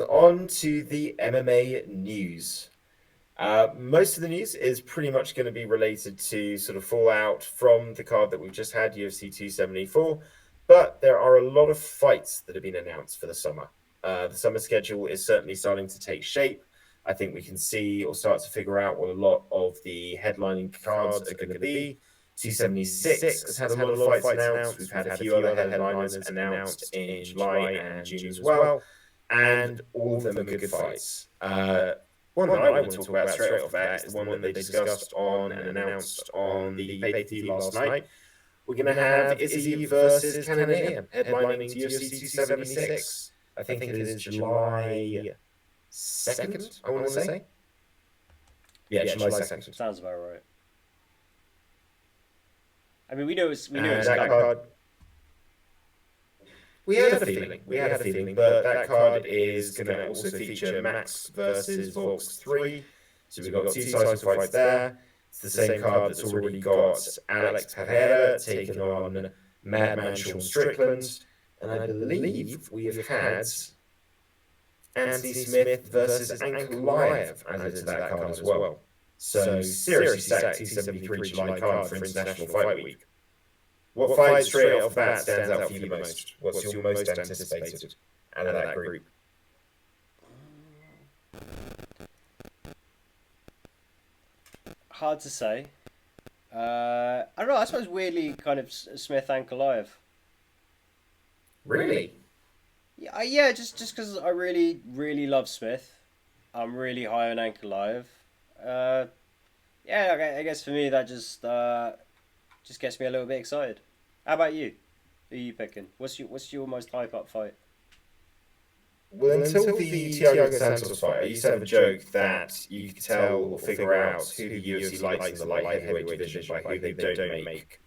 on to the MMA news. Most of the news is pretty much going to be related to sort of fallout from the card that we've just had, UFC 274. But there are a lot of fights that have been announced for the summer. The summer schedule is certainly starting to take shape. I think we can see or start to figure out what a lot of the headlining cards are going to be. 276 has had a lot of fights announced. We've had a few other headliners announced in July and June as well. And all of them are good fights. One that I want to talk about straight off the bat is the one that they discussed on and announced on the pay-per-view last night. We're going to have Izzy versus Canelo headlining to UFC 276. I think it is July 2nd, I want to say. Yeah, July 2nd. Sounds about right. I mean, we knew it's that card. We had a feeling, but that card is going to also feature Max versus Volks 3. So we've got two title fights there. It's the same card that's already got Alex Pereira taking on Madman Sean Strickland. And I believe we have had Anthony Smith versus Ankalaev added to that card as well. So seriously stacked 273 July card for International Fight Week. What fight straight off the bat stands out for you the most? What's your most anticipated out of that group? Hard to say. I don't know. I suppose weirdly, kind of Smith Ankalaev. Really? Yeah. Just because I really, really love Smith. I'm really high on Ankalaev. Yeah. I guess for me that just gets me a little bit excited. How about you? Who are you picking? What's your most hype up fight? Well, until the Thiago Santos fight, I used to have a joke that you could tell or figure out who the UFC likes in the light heavyweight division by who they don't make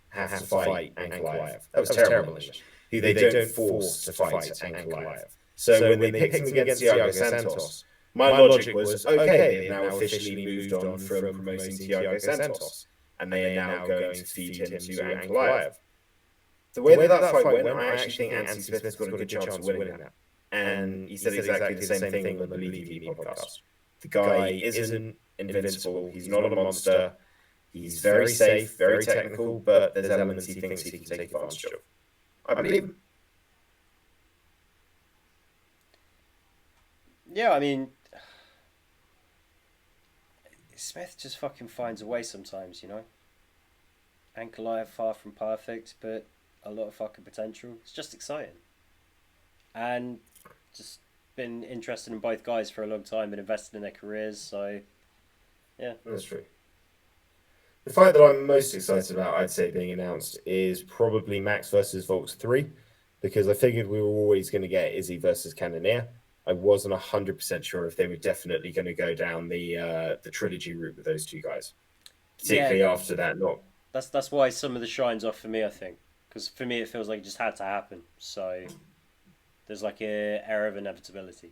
have to fight Ankalaev. That was terrible English. Who they don't force to fight Ankalaev. So when they picked him against Thiago Santos, my logic was, okay, they've now officially moved on from promoting Thiago Santos, and they are now going to feed him to Ankalaev. The way that fight went, I actually think Anthony Smith's got a good chance of winning that. And he said exactly the same thing on the Believe TV podcast. The guy isn't invincible. He's not a monster. He's very safe, very technical, but there's elements he thinks he can take advantage of. I believe him. Yeah, I mean, Smith just fucking finds a way sometimes, you know? Ankalaev far from perfect, but a lot of fucking potential. It's just exciting. And just been interested in both guys for a long time and invested in their careers, so yeah. That's true. The fight that I'm most excited about, I'd say, being announced is probably Max versus Volks 3, because I figured we were always going to get Izzy versus Cannonier. I wasn't 100% sure if they were definitely going to go down the trilogy route with those two guys, particularly after that. That's why some of the shine's off for me, I think, because for me it feels like it just had to happen. So there's like a air of inevitability.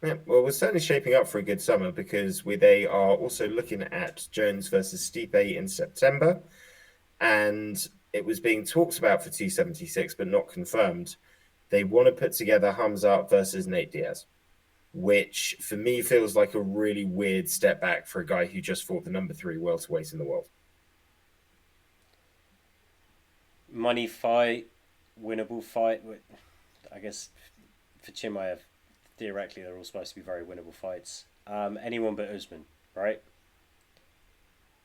Yeah, well, we're certainly shaping up for a good summer because they are also looking at Jones versus Stipe in September, and it was being talked about for 276 but not confirmed. They want to put together Hamzat versus Nate Diaz, which for me feels like a really weird step back for a guy who just fought the number 3 welterweight in the world. Money fight, winnable fight. I guess for Chimaev, theoretically they're all supposed to be very winnable fights. Anyone but Usman, right?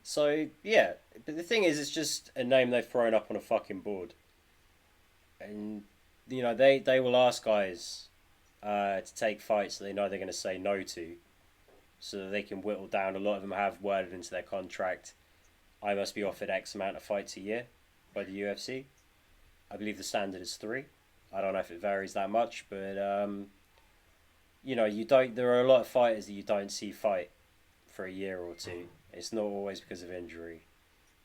So yeah, but the thing is, it's just a name they've thrown up on a fucking board, and you know they will ask guys to take fights that they know they're going to say no to, so that they can whittle down. A lot of them have worded into their contract, I must be offered X amount of fights a year by the UFC. I believe the standard is 3. I don't know if it varies that much, but you know, there are a lot of fighters that you don't see fight for a year or two. It's not always because of injury.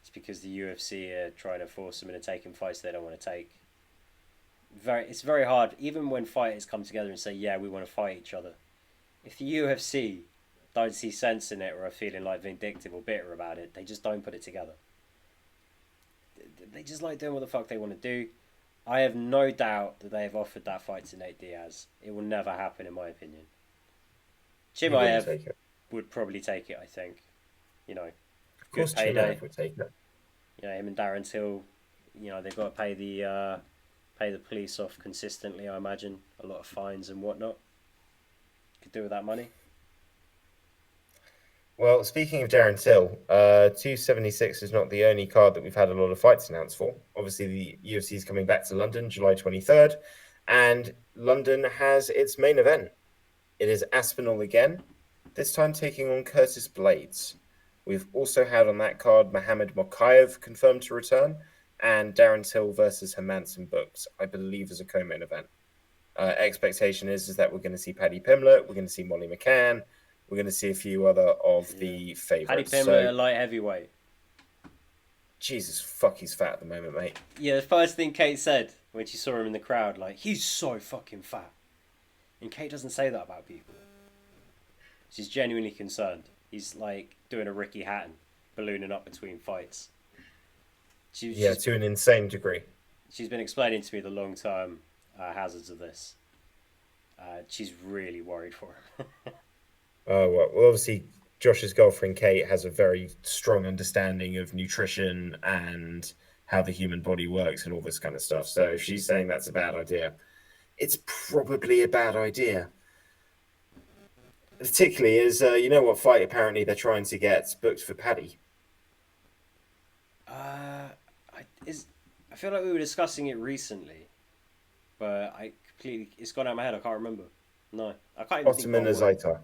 It's because the UFC are trying to force them into taking fights they don't want to take. It's very hard, even when fighters come together and say, yeah, we want to fight each other. If the UFC don't see sense in it or are feeling like vindictive or bitter about it, they just don't put it together. They just like doing what the fuck they want to do. I have no doubt that they have offered that fight to Nate Diaz. It will never happen, in my opinion. He wouldn't Chimaev take it. would probably take it. I think. You know, Of good course, Chimaev payday. would take it. You know, him and Darren Till. You know, they've got to pay the police off consistently. I imagine a lot of fines and whatnot. Could do with that money. Well, speaking of Darren Till, 276 is not the only card that we've had a lot of fights announced for. Obviously, the UFC is coming back to London July 23rd, and London has its main event. It is Aspinall again, this time taking on Curtis Blades. We've also had on that card Mohamed Mokaev confirmed to return, and Darren Till versus Hermanson booked, I believe, as a co-main event. Expectation is that we're going to see Paddy Pimblett, we're going to see Molly McCann, we're going to see a few other of Yeah. the Paddy favourites. Pimblett, So, a light heavyweight. Jesus fuck, he's fat at the moment, mate. Yeah, the first thing Kate said when she saw him in the crowd, like, he's so fucking fat. And Kate doesn't say that about people. She's genuinely concerned. He's like doing a Ricky Hatton, ballooning up between fights. Yeah, to an insane degree. She's been explaining to me the long term hazards of this. She's really worried for him. Well, obviously, Josh's girlfriend Kate has a very strong understanding of nutrition and how the human body works and all this kind of stuff. So if she's saying that's a bad idea, it's probably a bad idea. Particularly as you know what fight apparently they're trying to get booked for Paddy. Uh, I feel like we were discussing it recently, but it's gone out of my head. I can't remember. No, I can't even think Ottoman what word. Azaitar.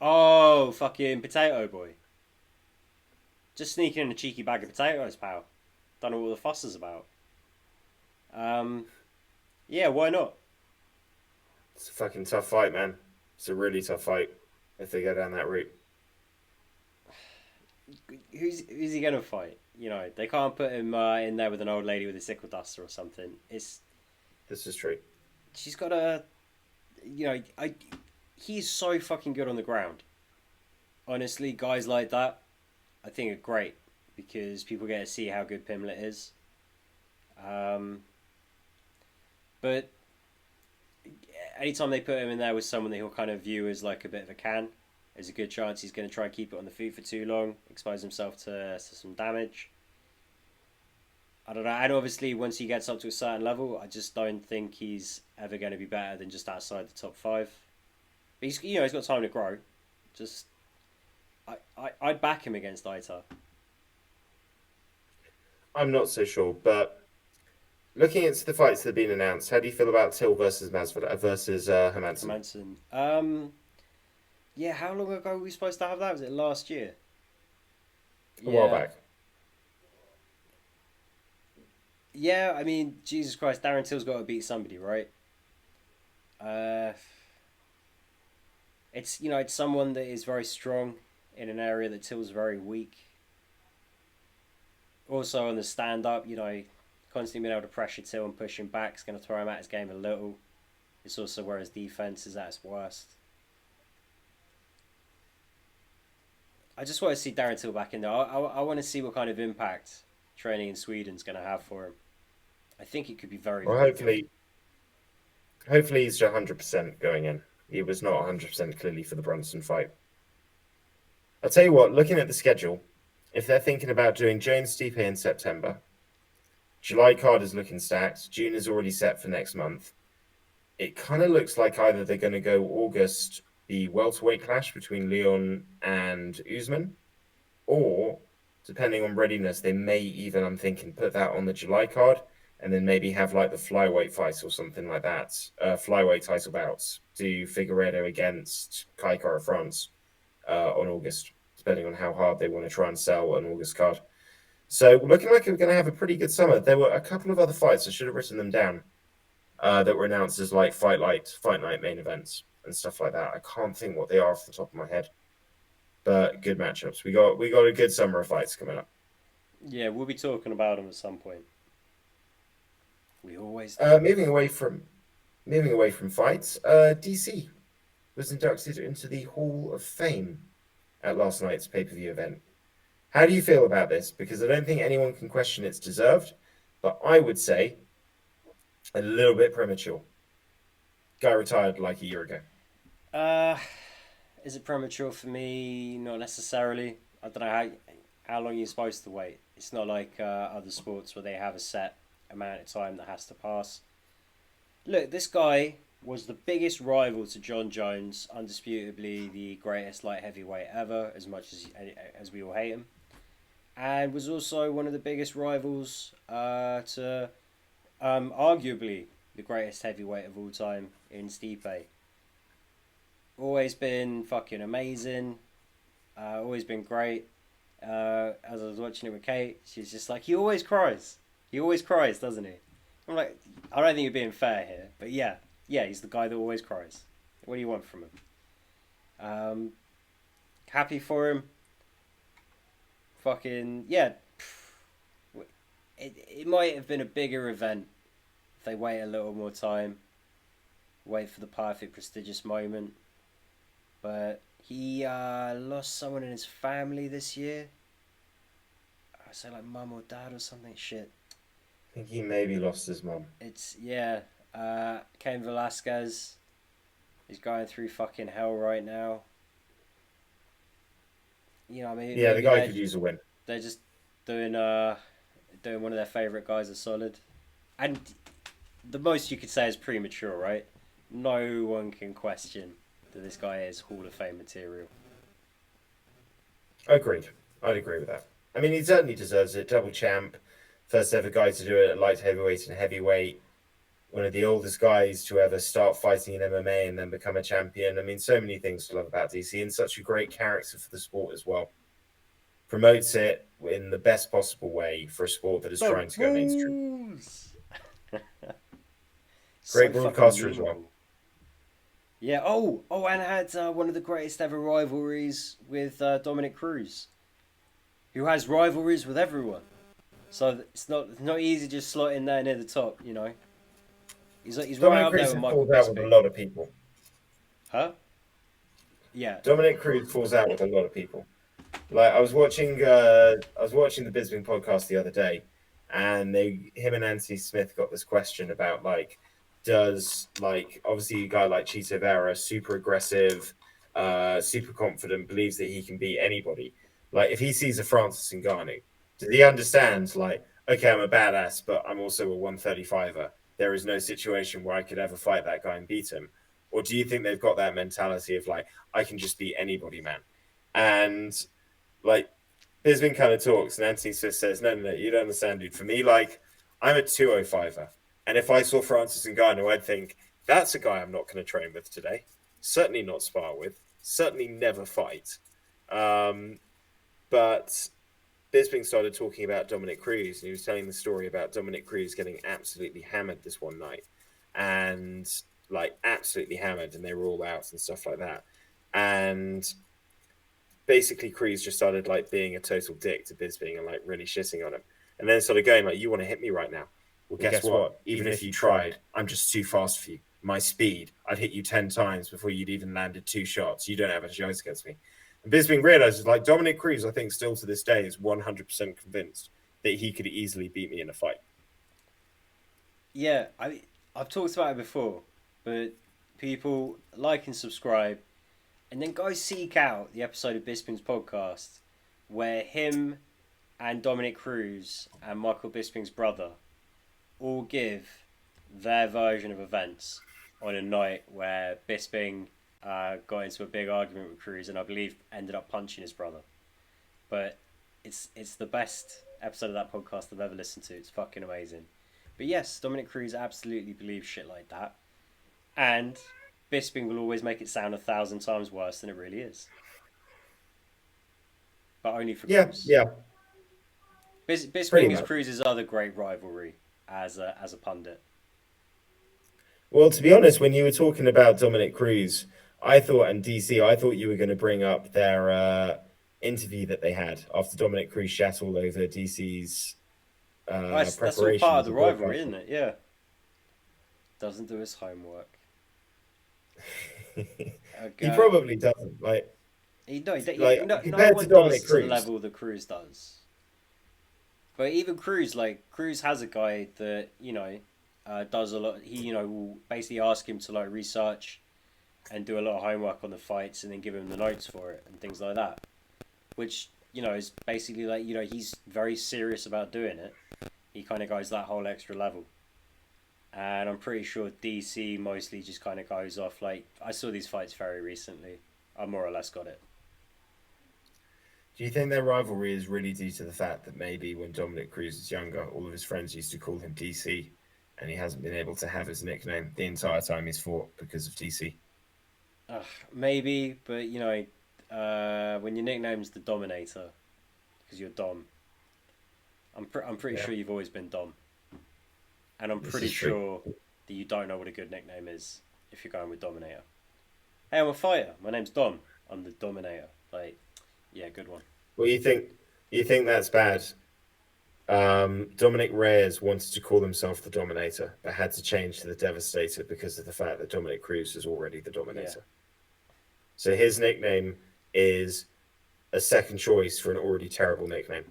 Oh, fucking potato boy! Just sneaking in a cheeky bag of potatoes, pal. Don't know what the fuss is about. Um, yeah, why not? It's a fucking tough fight, man. It's a really tough fight if they go down that route. Who's he gonna fight? You know, they can't put him in there with an old lady with a sickle duster or something. This is true. She's got a, you know, he's so fucking good on the ground. Honestly, guys like that, I think are great because people get to see how good Pimlet is. Um, but anytime they put him in there with someone that he'll kind of view as like a bit of a can, there's a good chance he's going to try and keep it on the feet for too long, expose himself to some damage. I don't know, and obviously once he gets up to a certain level, I just don't think he's ever going to be better than just outside the top five. But he's got time to grow. Just I'd back him against Aita. I'm not so sure, but looking at the fights that have been announced, how do you feel about Till versus Masvidal versus Hermanson? Manson. Yeah, how long ago were we supposed to have that? Was it last year? A while Yeah. back. Yeah, I mean, Jesus Christ, Darren Till's got to beat somebody, right? Uh, it's someone that is very strong in an area that Till's very weak. Also on the stand up, constantly being able to pressure Till and push him back is going to throw him out his game a little. It's also where his defense is at its worst. I just want to see Darren Till back in there. I want to see what kind of impact training in Sweden's going to have for him. I think it could be very, Well, very good. hopefully he's 100% going in. He was not 100% clearly for the Brunson fight. I'll tell you what, looking at the schedule, if they're thinking about doing Jones Stipe in September, July card is looking stacked. June is already set for next month. It kind of looks like either they're going to go August, the welterweight clash between Leon and Usman, or depending on readiness, they may even, I'm thinking, put that on the July card and then maybe have like the flyweight fight or something like that. Flyweight title bouts. Do Figueredo against Kai Kara France on August, depending on how hard they want to try and sell an August card. So looking like we're going to have a pretty good summer. There were a couple of other fights, I should have written them down, that were announced as like fight night main events and stuff like that. I can't think what they are off the top of my head, but good matchups. We got a good summer of fights coming up. Yeah, we'll be talking about him at some point. We always do. Moving away from fights, DC was inducted into the Hall of Fame at last night's pay-per-view event. How do you feel about this? Because I don't think anyone can question it's deserved, but I would say A little bit premature. Guy retired like a year ago. Uh, is it premature for me? Not necessarily. I don't know how long you're supposed to wait. It's not like other sports where they have a set amount of time that has to pass. Look, this guy was the biggest rival to John Jones, undisputably the greatest light heavyweight ever, as we all hate him, and was also one of the biggest rivals to arguably the greatest heavyweight of all time in Stipe. Always been fucking amazing. Always been great. As I was watching it with Kate, she's just like, he always cries. He always cries, doesn't he? I'm like, I don't think you're being fair here, but yeah, he's the guy that always cries. What do you want from him? Um, Happy for him. Fucking yeah. It might have been a bigger event if they wait a little more time, wait for the perfect prestigious moment. But he lost someone in his family this year. I say like mum or dad or something. Shit. I think he maybe lost his mum. It's yeah. Cain Velasquez is going through fucking hell right now. You know, I mean, Yeah, the maybe guy could use a win. they're just doing doing one of their favorite guys as solid, and the most you could say is premature, right? No one can question that this guy is Hall of Fame material. Agreed. I'd agree with that. I mean, he certainly deserves it. Double champ, first ever guy to do it at light heavyweight and heavyweight. One of the oldest guys to ever start fighting in MMA and then become a champion. I mean, so many things to love about DC, and such a great character for the sport as well. Promotes it in the best possible way for a sport that is The trying to go mainstream. rules. So Great fucking broadcaster as well. memorable. Yeah. And had one of the greatest ever rivalries with Dominic Cruz, who has rivalries with everyone. So it's not easy just slot in there near the top. You know, he's right Dominic up there Cruz with Michael falls out with a Bisping. lot of people. Huh? Yeah. Dominic Cruz falls out with a lot of people. Like I was watching the Bisping podcast the other day, and him and Anthony Smith got this question about like, does like obviously a guy like Chito Vera, super aggressive, super confident, believes that he can beat anybody. Like if he sees a Francis Ngannou, does he understand like, okay, I'm a badass, but I'm also a 135er. There is no situation where I could ever fight that guy and beat him. Or do you think they've got that mentality of like, I can just beat anybody, man? And like Bisping kind of talks, and Anthony Smith says, "No, you don't understand, dude. For me, like I'm a 205er, and if I saw Francis Ngannou, I'd think that's a guy I'm not going to train with today. Certainly not spar with. Certainly never fight." Um, but Bisping started talking about Dominic Cruz, and he was telling the story about Dominic Cruz getting absolutely hammered this one night, and like absolutely hammered, and they were all out and stuff like that, and basically Cruz just started like being a total dick to Bisping and like really shitting on him, and then started going like, "You want to hit me right now? Well, guess what? Even if you tried, I'm just too fast for you. My speed, I'd hit you 10 times before you'd even landed 2 shots. You don't have a chance against me." And Bisping realizes like Dominic Cruz, I think still to this day is 100% convinced that he could easily beat me in a fight. Yeah. I've talked about it before, but people like and subscribe, and then go seek out the episode of Bisping's podcast where him and Dominic Cruz and Michael Bisping's brother all give their version of events on a night where Bisping got into a big argument with Cruz and I believe ended up punching his brother. But it's the best episode of that podcast I've ever listened to. It's fucking amazing. But yes, Dominic Cruz absolutely believes shit like that. And Bisping will always make it sound 1,000 times worse than it really is. But only for Yeah, Cruz. yeah, pretty Bisping is much. Cruz's other great rivalry as a pundit. Well, to be honest, when you were talking about Dominic Cruz, I thought and DC, I thought you were going to bring up their interview that they had after Dominic Cruz shat all over DC's Oh, that's all preparation part of as the a rivalry, broadcaster. isn't it? Yeah. Doesn't do his homework. He Okay. probably doesn't. Yeah, Like no compared to one does Dominic to the Cruz. level that Cruz does. But even Cruz, like Cruz has a guy that does a lot. He will basically ask him to like research and do a lot of homework on the fights, and then give him the notes for it and things like that. Which is basically like he's very serious about doing it. He kind of goes that whole extra level. And I'm pretty sure DC mostly just kind of goes off like I saw these fights very recently. I more or less got it. Do you think their rivalry is really due to the fact that maybe when Dominic Cruz was younger, all of his friends used to call him DC, and he hasn't been able to have his nickname the entire time he's fought because of DC? Maybe, but when your nickname's the Dominator because you're Dom, I'm pretty Yeah, sure you've always been Dom, and I'm this pretty is true. sure that you don't know what a good nickname is if you're going with Dominator. Hey, I'm a fighter. My name's Dom. I'm the Dominator. Like, yeah, good one. Well, you think that's bad? Dominic Reyes wanted to call himself the Dominator, but had to change to the Devastator because of the fact that Dominic Cruz was already the Yeah, Dominator. So his nickname is a second choice for an already terrible nickname.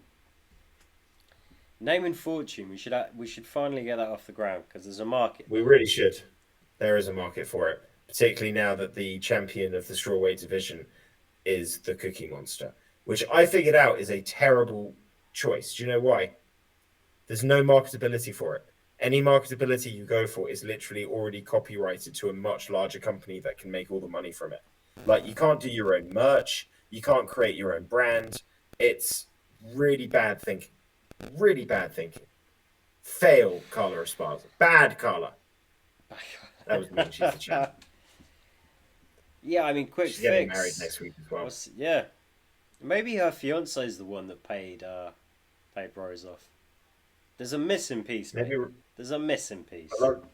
name and fortune. We should finally get that off the ground because there's a market We there. really should. There is a market for it, particularly now that the champion of the strawweight division is the Cookie Monster, which I figured out is a terrible choice. Do you know why? There's no marketability for it. Any marketability you go for is literally already copyrighted to a much larger company that can make all the money from it. Like, you can't do your own merch, you can't create your own brand. It's really bad thinking. Really bad thinking. Fail, Carla Esparza. Bad Carla. That was mean. She's the champ. Yeah, I mean, quick She's getting married fix. next week as well. Yeah, maybe her fiance is the one that paid Rose off. There's a missing piece, Maybe mate. There's a missing I piece. love,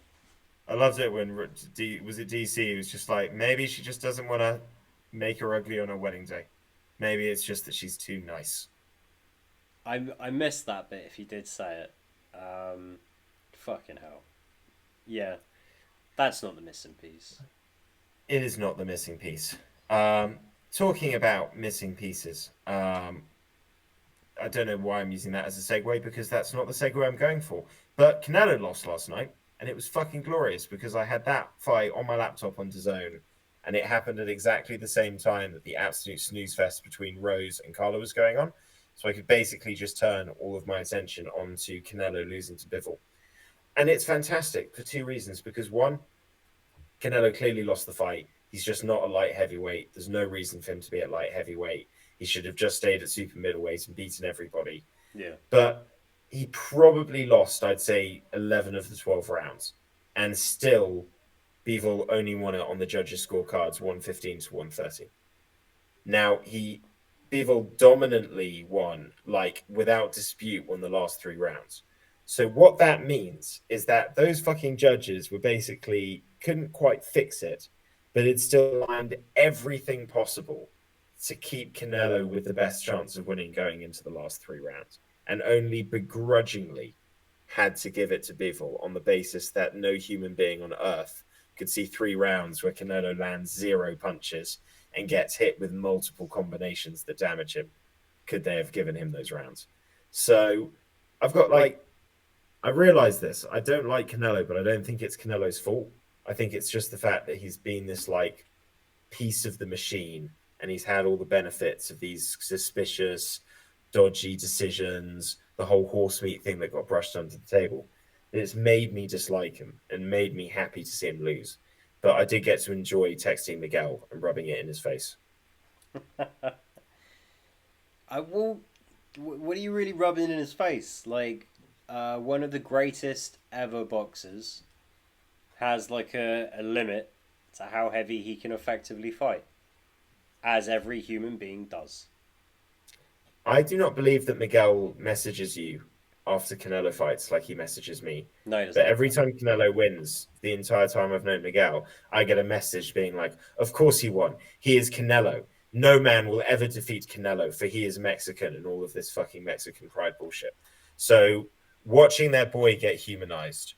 I loved it when was it DC? It was just like maybe she just doesn't want to make her ugly on her wedding day. Maybe it's just that she's too nice. I missed that bit. If you did say it, fucking hell. Yeah, that's not the missing piece. It is not the missing piece. Um, Talking about missing pieces, I don't know why I'm using that as a segue because that's not the segue I'm going for. But Canelo lost last night, and it was fucking glorious because I had that fight on my laptop on DAZN, and it happened at exactly the same time that the absolute snooze fest between Rose and Carla was going on. So I could basically just turn all of my attention onto Canelo losing to Bivol. And it's fantastic for two reasons. Because one, Canelo clearly lost the fight. He's just not a light heavyweight. There's no reason for him to be at light heavyweight. He should have just stayed at super middleweight and beaten everybody. Yeah, But he probably lost, I'd say, 11 of the 12 rounds. And still, Bivol only won it on the judges' scorecards 115 to 130. Now, Bivol dominantly won, like without dispute, won the last three rounds. So what that means is that those fucking judges were basically couldn't quite fix it, but it still lined everything possible to keep Canelo with the best chance of winning going into the last three rounds, and only begrudgingly had to give it to Bivol on the basis that no human being on earth could see three rounds where Canelo lands zero punches and gets hit with multiple combinations that damage him. Could they have given him those rounds? So I've got like I realize this. I don't like Canelo, but I don't think it's Canelo's fault. I think it's just the fact that he's been this like piece of the machine and he's had all the benefits of these suspicious, dodgy decisions, the whole horse meat thing that got brushed under the table. It's made me dislike him and made me happy to see him lose. But I did get to enjoy texting Miguel and rubbing it in his face. I will. What are you really rubbing in his face? Like, one of the greatest ever boxers has like a limit to how heavy he can effectively fight, as every human being does. I do not believe that Miguel messages you after Canelo fights like he messages me. No, he But doesn't. every time Canelo wins, the entire time I've known Miguel, I get a message being like, "Of course he won. He is Canelo. No man will ever defeat Canelo, for he is Mexican," and all of this fucking Mexican pride bullshit. So watching their boy get humanized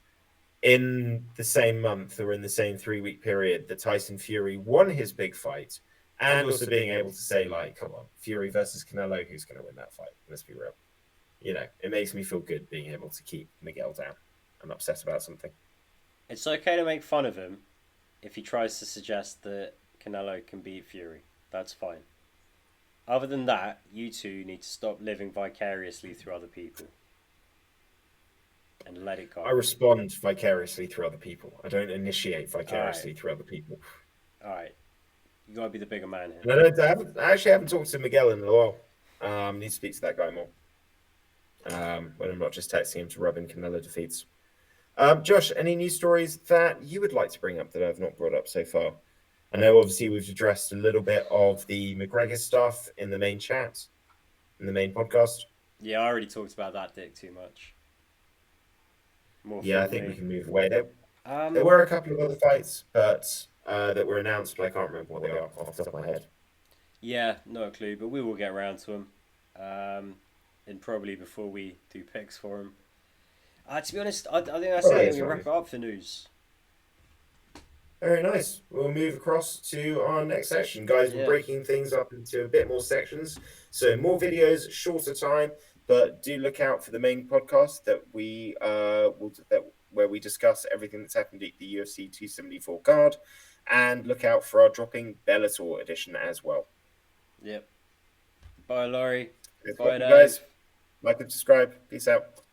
in the same month or in the same 3 week period that Tyson Fury won his big fight, and also being able to say, like, come on, Fury versus Canelo, who's going to win that fight? Let's be real. It makes me feel good being able to keep Miguel down. I'm upset about something. It's okay to make fun of him if he tries to suggest that Canelo can beat Fury. That's fine. Other than that, you two need to stop living vicariously through other people and let it I go. respond vicariously through other people. I don't initiate All right, vicariously through other people. all right. You gotta be the bigger man here. And I actually haven't talked to Miguel in a while. Need to speak to that guy more. When I'm not just texting him to rub in Canelo defeats. Josh, any news stories that you would like to bring up that I've not brought up so far? I know obviously we've addressed a little bit of the McGregor stuff in the main chat, in the main podcast. Yeah, I already talked about that dick too much. More Yeah, I from think we me. can move away. There Um, were a couple of other fights, but that were announced, but I can't remember what they are off the top of my head. yeah, no clue, but we will get around to them. And probably before we do picks for them. To be honest, I think that's it. I Probably think is we wrap right. it up for news. Very nice. We'll move across to our next section. Guys, we're Yeah, breaking things up into a bit more sections. So more videos, shorter time, but do look out for the main podcast that we where we discuss everything that's happened at the UFC 274 card, and look out for our dropping Bellator edition as well. yep. Bye, Laurie. Thanks for Bye, watching, Dave. guys. Like and subscribe. Peace out.